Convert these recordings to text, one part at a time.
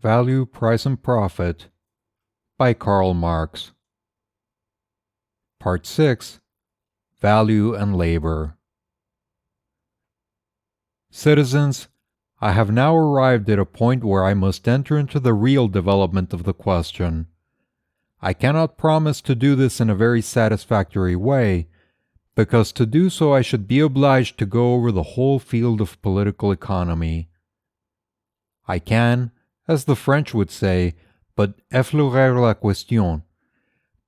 Value, Price and Profit by Karl Marx. Part 6. Value and Labor. Citizens, I have now arrived at a point where I must enter into the real development of the question. I cannot promise to do this in a very satisfactory way, because to do so I should be obliged to go over the whole field of political economy. I can, as the French would say, but effleurer la question,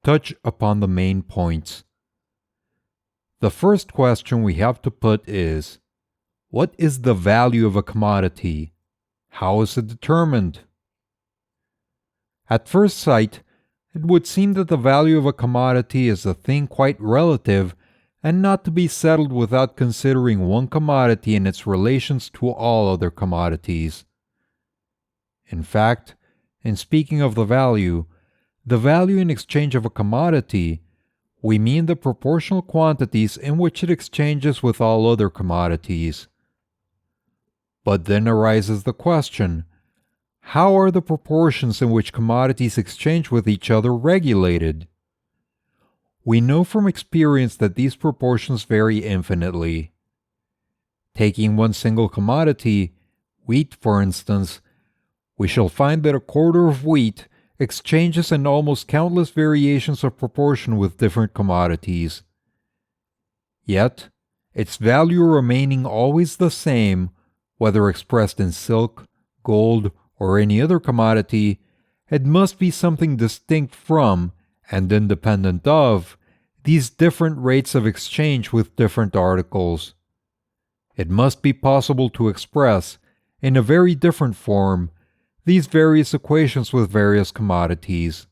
touch upon the main points. The first question we have to put is, what is the value of a commodity? How is it determined? At first sight, it would seem that the value of a commodity is a thing quite relative and not to be settled without considering one commodity and its relations to all other commodities. In fact, in speaking of the value in exchange of a commodity, we mean the proportional quantities in which it exchanges with all other commodities. But then arises the question, how are the proportions in which commodities exchange with each other regulated? We know from experience that these proportions vary infinitely. Taking one single commodity, wheat for instance, we shall find that a quarter of wheat exchanges in almost countless variations of proportion with different commodities. Yet, its value remaining always the same, whether expressed in silk, gold, or any other commodity, it must be something distinct from, and independent of, these different rates of exchange with different articles. It must be possible to express, in a very different form, these various equations with various commodities.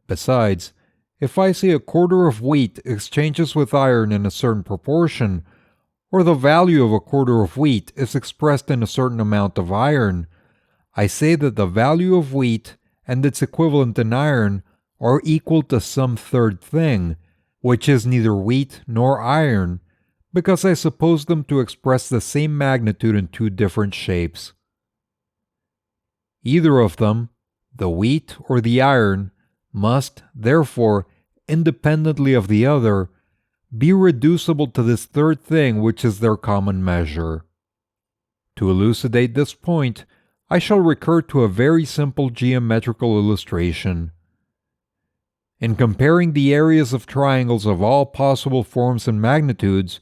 Besides, if I say a quarter of wheat exchanges with iron in a certain proportion, or the value of a quarter of wheat is expressed in a certain amount of iron, I say that the value of wheat and its equivalent in iron are equal to some third thing, which is neither wheat nor iron, because I suppose them to express the same magnitude in two different shapes. Either of them, the wheat or the iron, must, therefore, independently of the other, be reducible to this third thing which is their common measure. To elucidate this point, I shall recur to a very simple geometrical illustration. In comparing the areas of triangles of all possible forms and magnitudes,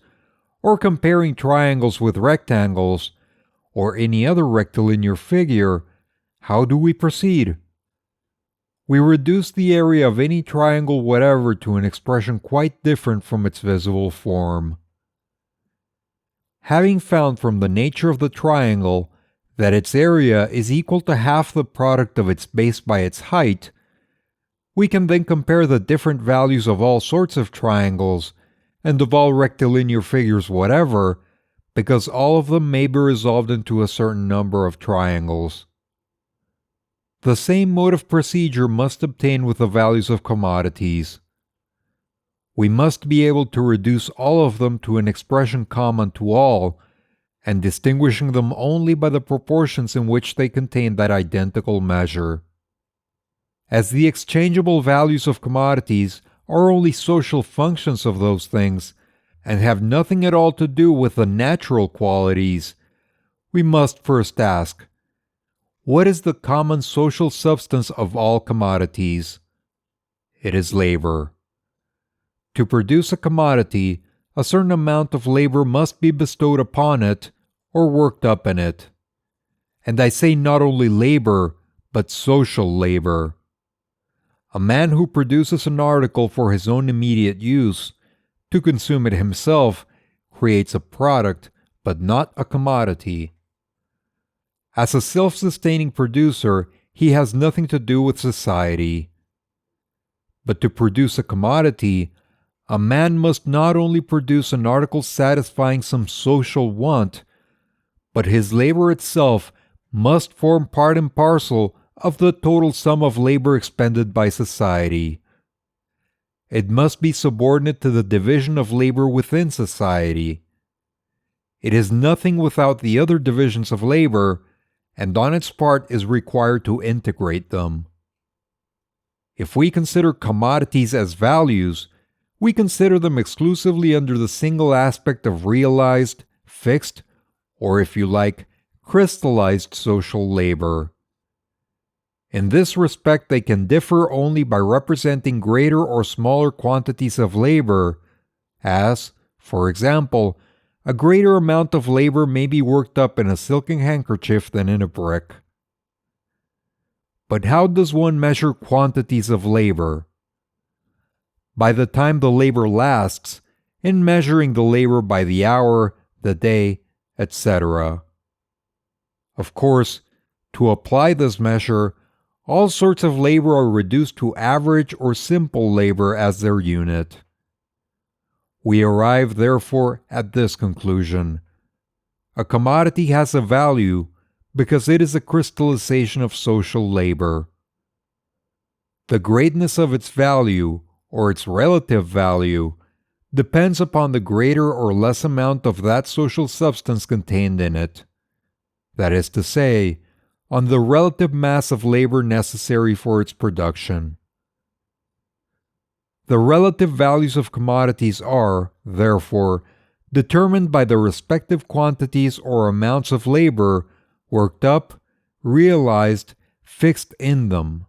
or comparing triangles with rectangles, or any other rectilinear figure, how do we proceed? We reduce the area of any triangle whatever to an expression quite different from its visible form. Having found from the nature of the triangle that its area is equal to half the product of its base by its height, we can then compare the different values of all sorts of triangles and of all rectilinear figures whatever, because all of them may be resolved into a certain number of triangles. The same mode of procedure must obtain with the values of commodities. We must be able to reduce all of them to an expression common to all, and distinguishing them only by the proportions in which they contain that identical measure. As the exchangeable values of commodities are only social functions of those things, and have nothing at all to do with the natural qualities, we must first ask, what is the common social substance of all commodities? It is labor. To produce a commodity, a certain amount of labor must be bestowed upon it, or worked up in it. And I say not only labor, but social labor. A man who produces an article for his own immediate use, to consume it himself, creates a product, but not a commodity. As a self-sustaining producer, he has nothing to do with society. But to produce a commodity, a man must not only produce an article satisfying some social want, but his labor itself must form part and parcel of the total sum of labor expended by society. It must be subordinate to the division of labor within society. It is nothing without the other divisions of labor, and on its part is required to integrate them. If we consider commodities as values, we consider them exclusively under the single aspect of realized, fixed, or if you like, crystallized social labor. In this respect, they can differ only by representing greater or smaller quantities of labor, as, for example, a greater amount of labor may be worked up in a silken handkerchief than in a brick. But how does one measure quantities of labor? By the time the labor lasts, in measuring the labor by the hour, the day, etc. Of course, to apply this measure, all sorts of labor are reduced to average or simple labor as their unit. We arrive, therefore, at this conclusion. A commodity has a value because it is a crystallization of social labor. The greatness of its value, or its relative value, depends upon the greater or less amount of that social substance contained in it. That is to say, on the relative mass of labor necessary for its production. The relative values of commodities are, therefore, determined by the respective quantities or amounts of labor worked up, realized, fixed in them.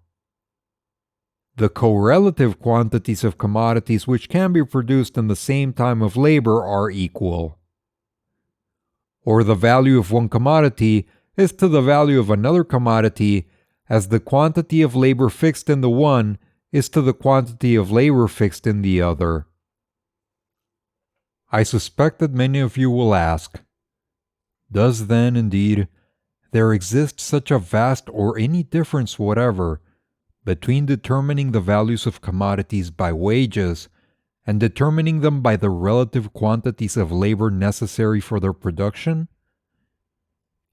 The correlative quantities of commodities which can be produced in the same time of labor are equal. Or the value of one commodity is to the value of another commodity as the quantity of labor fixed in the one is to the quantity of labor fixed in the other. I suspect that many of you will ask, does then indeed there exist such a vast or any difference whatever between determining the values of commodities by wages and determining them by the relative quantities of labor necessary for their production?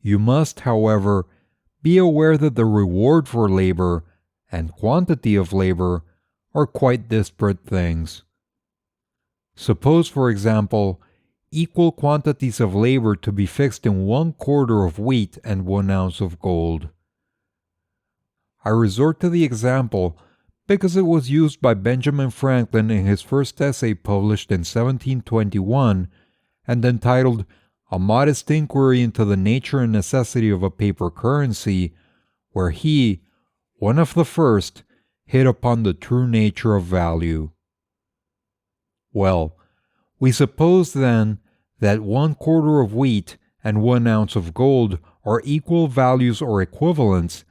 You must, however, be aware that the reward for labor and quantity of labor are quite disparate things. Suppose, for example, equal quantities of labor to be fixed in 1 quarter of wheat and 1 ounce of gold. I resort to the example because it was used by Benjamin Franklin in his first essay published in 1721 and entitled A Modest Inquiry into the Nature and Necessity of a Paper Currency, where he, one of the first, hit upon the true nature of value. Well, we suppose then that 1 quarter of wheat and 1 ounce of gold are equal values or equivalents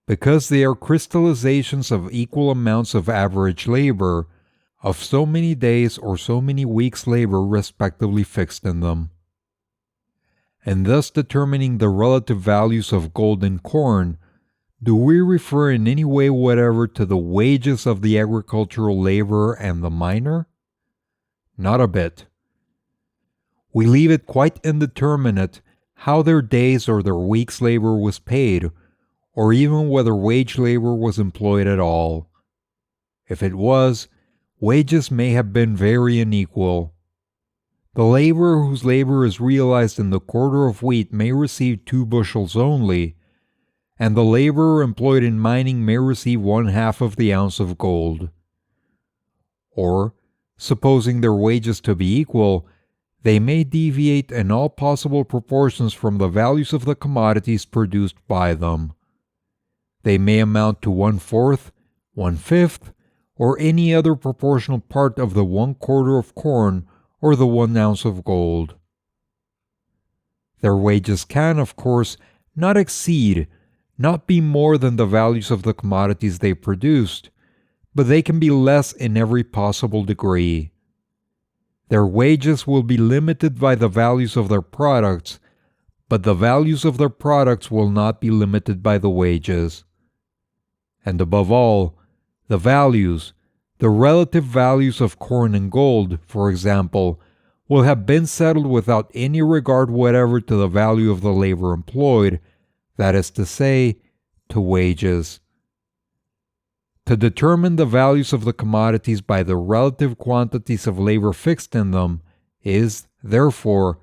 because they are crystallizations of equal amounts of average labor, of so many days or so many weeks' labor respectively fixed in them. And thus determining the relative values of gold and corn, do we refer in any way whatever to the wages of the agricultural laborer and the miner? Not a bit. We leave it quite indeterminate how their days or their week's labor was paid, or even whether wage labor was employed at all. If it was, wages may have been very unequal. The laborer whose labor is realized in the quarter of wheat may receive 2 bushels only, and the laborer employed in mining may receive 1/2 of the ounce of gold. Or, supposing their wages to be equal, they may deviate in all possible proportions from the values of the commodities produced by them. They may amount to 1/4, 1/5, or any other proportional part of the 1 quarter of corn or the 1 ounce of gold. Their wages can, of course, not exceed, not be more than the values of the commodities they produced, but they can be less in every possible degree. Their wages will be limited by the values of their products, but the values of their products will not be limited by the wages. And above all, the values, the relative values of corn and gold, for example, will have been settled without any regard whatever to the value of the labor employed, that is to say, to wages. To determine the values of the commodities by the relative quantities of labor fixed in them is, therefore,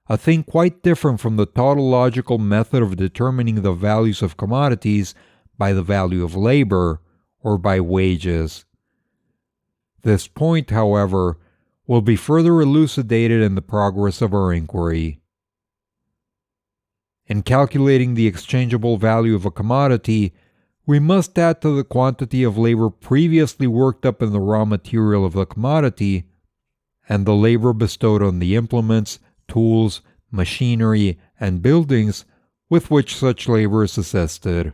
a thing quite different from the tautological method of determining the values of commodities by the value of labor or by wages. This point, however, will be further elucidated in the progress of our inquiry. In calculating the exchangeable value of a commodity, we must add to the quantity of labor previously worked up in the raw material of the commodity, and the labor bestowed on the implements, tools, machinery, and buildings with which such labor is assisted.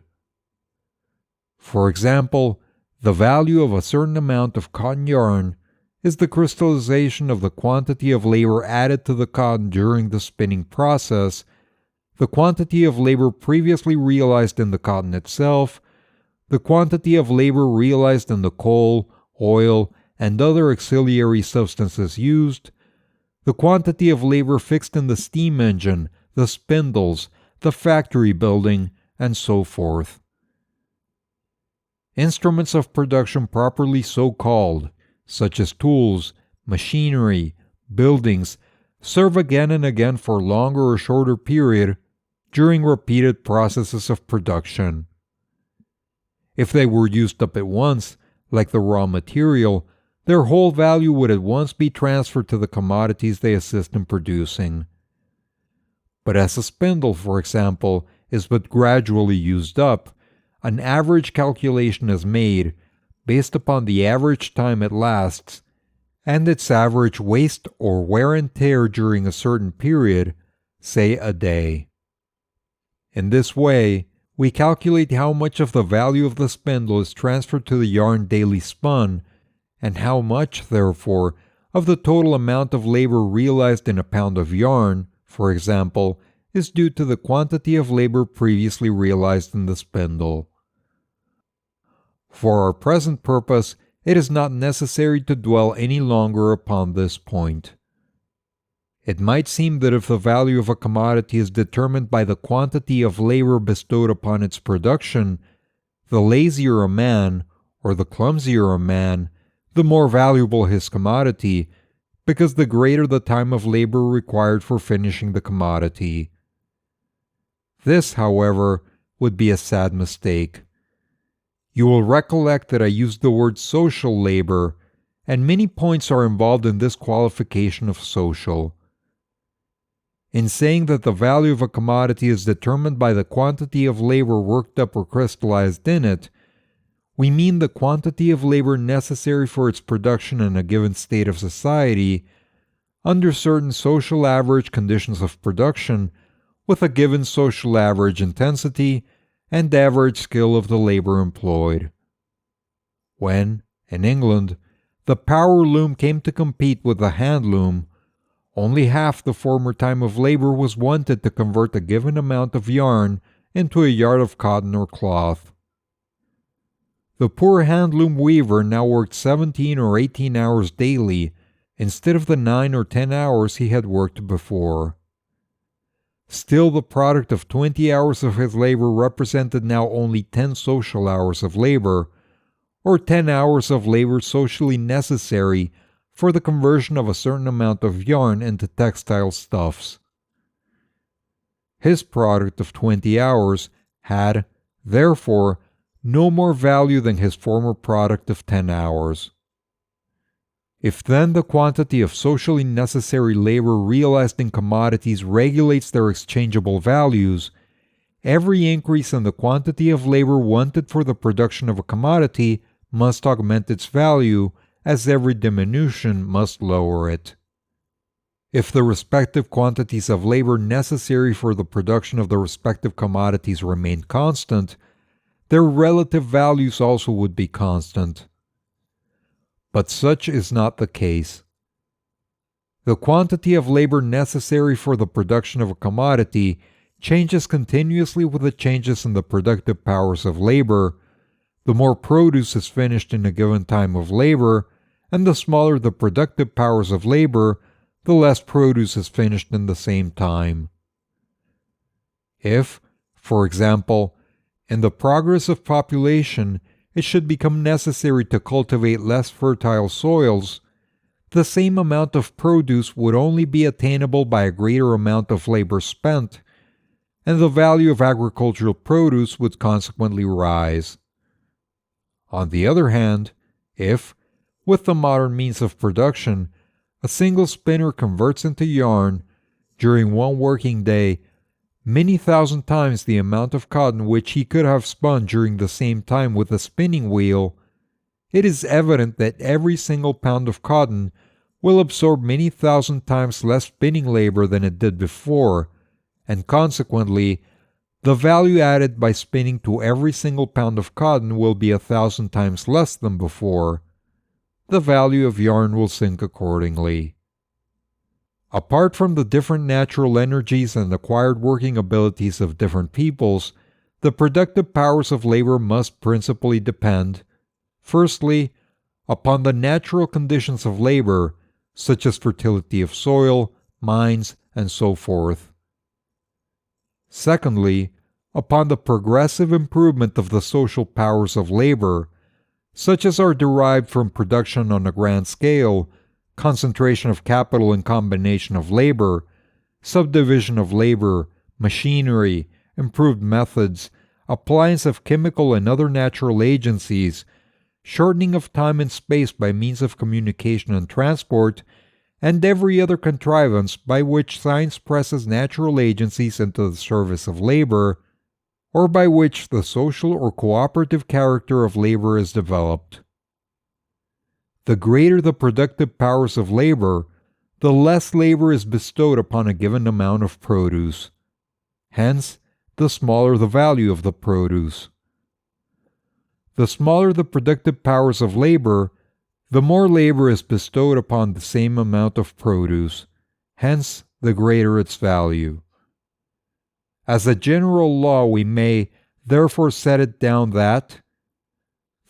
For example, the value of a certain amount of cotton yarn is the crystallization of the quantity of labor added to the cotton during the spinning process, the quantity of labor previously realized in the cotton itself, the quantity of labor realized in the coal, oil, and other auxiliary substances used, the quantity of labor fixed in the steam engine, the spindles, the factory building, and so forth. Instruments of production properly so called, such as tools, machinery, buildings, serve again and again for a longer or shorter period during repeated processes of production. If they were used up at once, like the raw material, their whole value would at once be transferred to the commodities they assist in producing. But as a spindle, for example, is but gradually used up, an average calculation is made based upon the average time it lasts and its average waste or wear and tear during a certain period, say a day. In this way, we calculate how much of the value of the spindle is transferred to the yarn daily spun, and how much, therefore, of the total amount of labor realized in a pound of yarn, for example, is due to the quantity of labor previously realized in the spindle. For our present purpose, it is not necessary to dwell any longer upon this point. It might seem that if the value of a commodity is determined by the quantity of labor bestowed upon its production, the lazier a man, or the clumsier a man, the more valuable his commodity, because the greater the time of labor required for finishing the commodity. This, however, would be a sad mistake. You will recollect that I used the word social labor, and many points are involved in this qualification of social. In saying that the value of a commodity is determined by the quantity of labor worked up or crystallized in it, we mean the quantity of labor necessary for its production in a given state of society, under certain social average conditions of production, with a given social average intensity and average skill of the labor employed. When, in England, the power loom came to compete with the hand loom, only half the former time of labor was wanted to convert a given amount of yarn into a yard of cotton or cloth. The poor handloom weaver now worked 17 or 18 hours daily, instead of the 9 or 10 hours he had worked before. Still, the product of 20 hours of his labor represented now only 10 social hours of labor, or 10 hours of labor socially necessary for the conversion of a certain amount of yarn into textile stuffs. His product of 20 hours had, therefore, no more value than his former product of 10 hours. If then the quantity of socially necessary labor realized in commodities regulates their exchangeable values, every increase in the quantity of labor wanted for the production of a commodity must augment its value, as every diminution must lower it. If the respective quantities of labor necessary for the production of the respective commodities remained constant, their relative values also would be constant. But such is not the case. The quantity of labor necessary for the production of a commodity changes continuously with the changes in the productive powers of labor. The more produce is finished in a given time of labor, and the smaller the productive powers of labor, the less produce is finished in the same time. If, for example, in the progress of population, it should become necessary to cultivate less fertile soils, the same amount of produce would only be attainable by a greater amount of labor spent, and the value of agricultural produce would consequently rise. On the other hand, if, with the modern means of production, a single spinner converts into yarn, during one working day, many thousand times the amount of cotton which he could have spun during the same time with a spinning wheel, it is evident that every single pound of cotton will absorb many thousand times less spinning labor than it did before, and consequently, the value added by spinning to every single pound of cotton will be 1,000 times less than before. The value of yarn will sink accordingly. Apart from the different natural energies and acquired working abilities of different peoples, the productive powers of labor must principally depend, firstly, upon the natural conditions of labor, such as fertility of soil, mines, and so forth. Secondly, upon the progressive improvement of the social powers of labor, such as are derived from production on a grand scale, concentration of capital and combination of labor, subdivision of labor, machinery, improved methods, appliance of chemical and other natural agencies, shortening of time and space by means of communication and transport, and every other contrivance by which science presses natural agencies into the service of labor, or by which the social or cooperative character of labor is developed. The greater the productive powers of labor, the less labor is bestowed upon a given amount of produce. Hence, the smaller the value of the produce. The smaller the productive powers of labor, the more labor is bestowed upon the same amount of produce. Hence, the greater its value. As a general law, we may therefore set it down that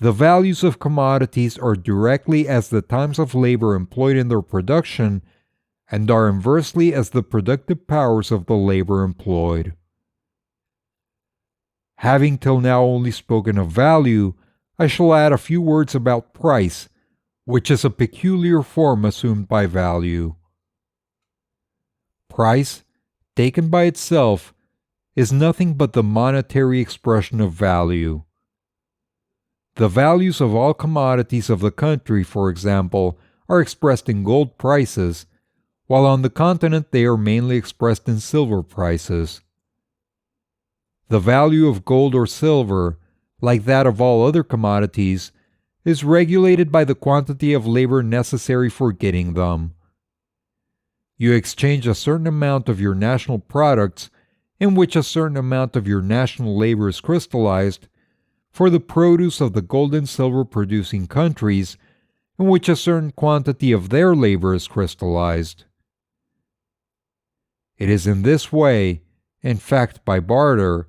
the values of commodities are directly as the times of labor employed in their production, and are inversely as the productive powers of the labor employed. Having till now only spoken of value, I shall add a few words about price, which is a peculiar form assumed by value. Price, taken by itself, is nothing but the monetary expression of value. The values of all commodities of the country, for example, are expressed in gold prices, while on the continent they are mainly expressed in silver prices. The value of gold or silver, like that of all other commodities, is regulated by the quantity of labor necessary for getting them. You exchange a certain amount of your national products, in which a certain amount of your national labor is crystallized, for the produce of the gold and silver producing countries, in which a certain quantity of their labor is crystallized. It is in this way, in fact by barter,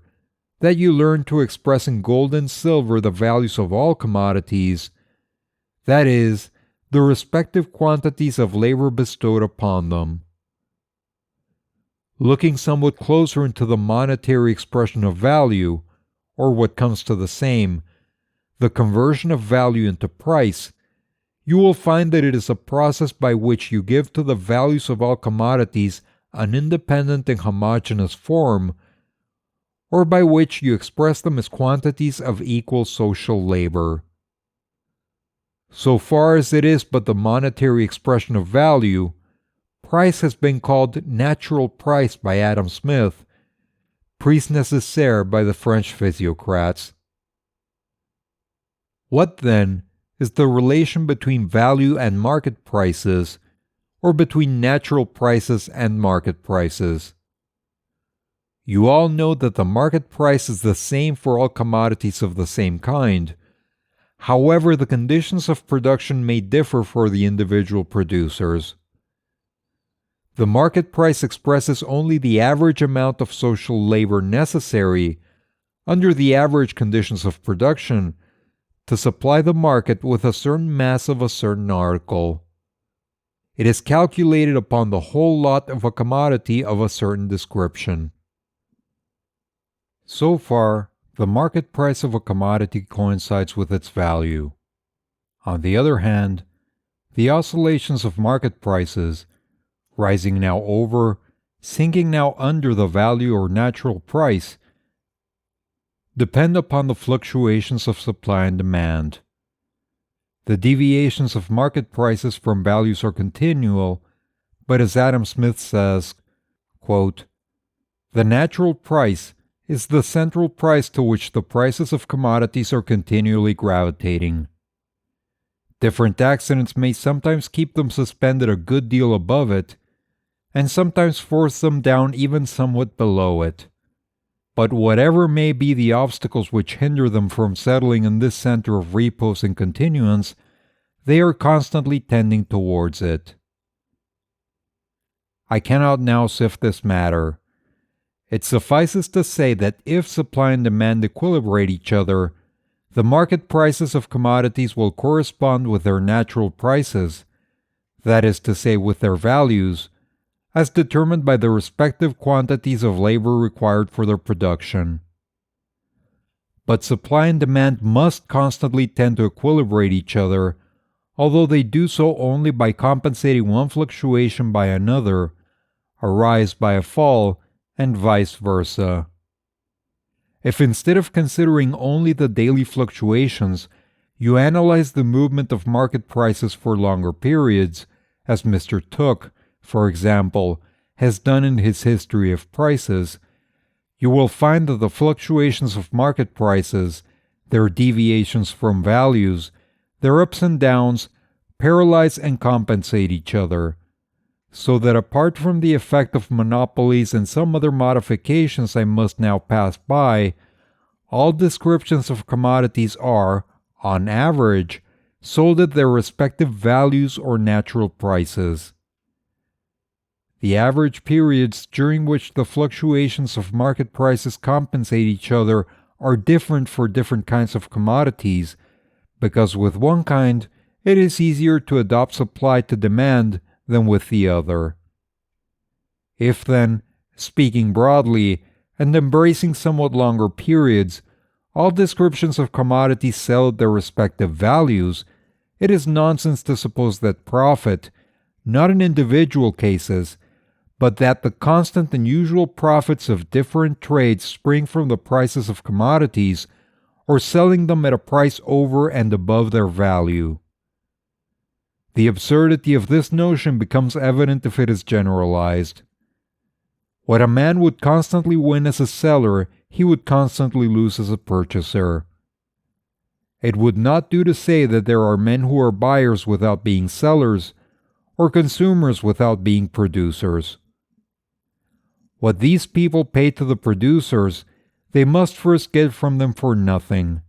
that you learn to express in gold and silver the values of all commodities, that is, the respective quantities of labor bestowed upon them. Looking somewhat closer into the monetary expression of value, or what comes to the same, the conversion of value into price, you will find that it is a process by which you give to the values of all commodities an independent and homogeneous form, or by which you express them as quantities of equal social labor. So far as it is but the monetary expression of value, price has been called natural price by Adam Smith, prix nécessaire by the French physiocrats. What, then, is the relation between value and market prices, or between natural prices and market prices? You all know that the market price is the same for all commodities of the same kind. However, the conditions of production may differ for the individual producers. The market price expresses only the average amount of social labor necessary, under the average conditions of production, to supply the market with a certain mass of a certain article. It is calculated upon the whole lot of a commodity of a certain description. So far, the market price of a commodity coincides with its value. On the other hand, The oscillations of market prices, rising now over, sinking now under the value or natural price, depend upon the fluctuations of supply and demand. The deviations of market prices from values are continual, but as Adam Smith says, quote, "The natural price is the central price to which the prices of commodities are continually gravitating. Different accidents may sometimes keep them suspended a good deal above it, and sometimes force them down even somewhat below it. But whatever may be the obstacles which hinder them from settling in this center of repose and continuance, they are constantly tending towards it." I cannot now sift this matter. It suffices to say that if supply and demand equilibrate each other, the market prices of commodities will correspond with their natural prices, that is to say, with their values, as determined by the respective quantities of labor required for their production. But supply and demand must constantly tend to equilibrate each other, although they do so only by compensating one fluctuation by another, a rise by a fall, and vice versa. If instead of considering only the daily fluctuations, you analyze the movement of market prices for longer periods, as Mr. Took, for example, has done in his History of Prices, you will find that the fluctuations of market prices, their deviations from values, their ups and downs, paralyze and compensate each other, so that apart from the effect of monopolies and some other modifications I must now pass by, all descriptions of commodities are, on average, sold at their respective values or natural prices. The average periods during which the fluctuations of market prices compensate each other are different for different kinds of commodities, because with one kind, it is easier to adopt supply to demand than with the other. If then, speaking broadly, and embracing somewhat longer periods, all descriptions of commodities sell at their respective values, it is nonsense to suppose that profit, not in individual cases, but that the constant and usual profits of different trades spring from the prices of commodities, or selling them at a price over and above their value. The absurdity of this notion becomes evident if it is generalized. What a man would constantly win as a seller, he would constantly lose as a purchaser. It would not do to say that there are men who are buyers without being sellers, or consumers without being producers. What these people pay to the producers, they must first get from them for nothing.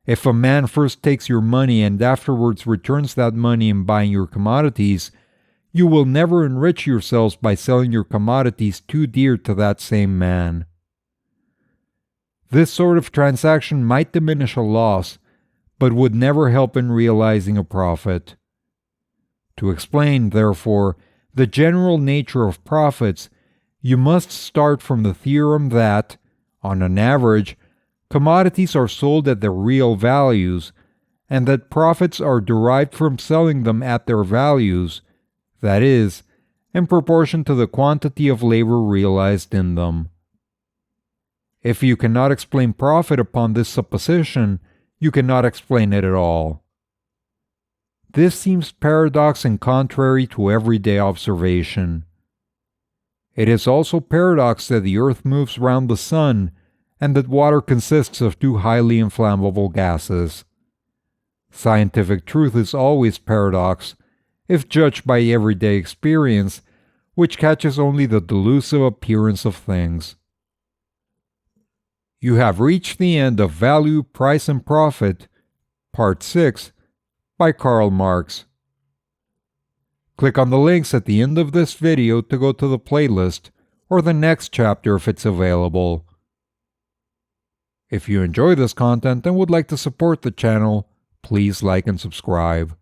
If a man first takes your money and afterwards returns that money in buying your commodities, you will never enrich yourselves by selling your commodities too dear to that same man. This sort of transaction might diminish a loss, but would never help in realizing a profit. To explain, therefore, the general nature of profits, you must start from the theorem that, on an average, commodities are sold at their real values, and that profits are derived from selling them at their values, that is, in proportion to the quantity of labor realized in them. If you cannot explain profit upon this supposition, you cannot explain it at all. This seems paradox and contrary to everyday observation. It is also paradox that the earth moves round the sun, and that water consists of two highly inflammable gases. Scientific truth is always paradox, if judged by everyday experience, which catches only the delusive appearance of things. You have reached the end of Value, Price, and Profit, Part 6, by Karl Marx. Click on the links at the end of this video to go to the playlist, or the next chapter if it's available. If you enjoy this content and would like to support the channel, please like and subscribe.